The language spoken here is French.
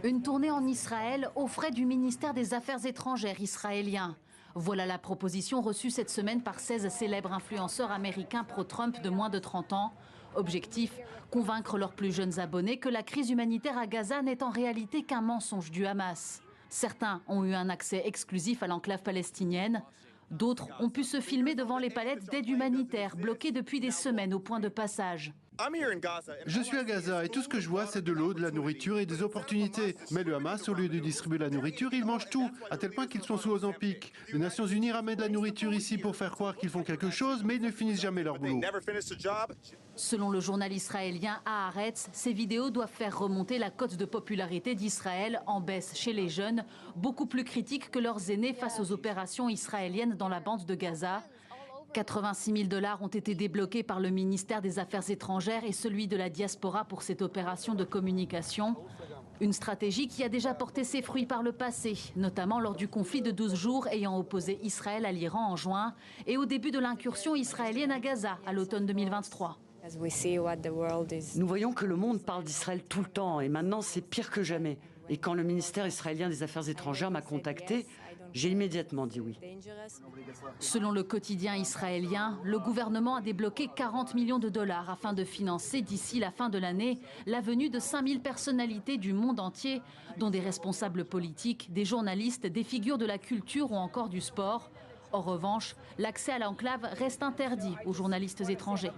Une tournée en Israël aux frais du ministère des Affaires étrangères israélien. Voilà la proposition reçue cette semaine par 16 célèbres influenceurs américains pro-Trump de moins de 30 ans. Objectif, convaincre leurs plus jeunes abonnés que la crise humanitaire à Gaza n'est en réalité qu'un mensonge du Hamas. Certains ont eu un accès exclusif à l'enclave palestinienne. D'autres ont pu se filmer devant les palettes d'aide humanitaire bloquées depuis des semaines au point de passage. Je suis à Gaza et tout ce que je vois, c'est de l'eau, de la nourriture et des opportunités. Mais le Hamas, au lieu de distribuer la nourriture, ils mangent tout, à tel point qu'ils sont sous Ozempic. Les Nations Unies ramènent de la nourriture ici pour faire croire qu'ils font quelque chose, mais ils ne finissent jamais leur boulot. Selon le journal israélien Haaretz, ces vidéos doivent faire remonter la cote de popularité d'Israël en baisse chez les jeunes, beaucoup plus critique que leurs aînés face aux opérations israéliennes dans la bande de Gaza. 86 000 $ ont été débloqués par le ministère des Affaires étrangères et celui de la diaspora pour cette opération de communication. Une stratégie qui a déjà porté ses fruits par le passé, notamment lors du conflit de 12 jours ayant opposé Israël à l'Iran en juin et au début de l'incursion israélienne à Gaza à l'automne 2023. Nous voyons que le monde parle d'Israël tout le temps et maintenant c'est pire que jamais. Et quand le ministère israélien des Affaires étrangères m'a contacté, j'ai immédiatement dit oui. Selon le quotidien israélien, le gouvernement a débloqué 40 millions de $ afin de financer d'ici la fin de l'année la venue de 5000 personnalités du monde entier, dont des responsables politiques, des journalistes, des figures de la culture ou encore du sport. En revanche, l'accès à l'enclave reste interdit aux journalistes étrangers.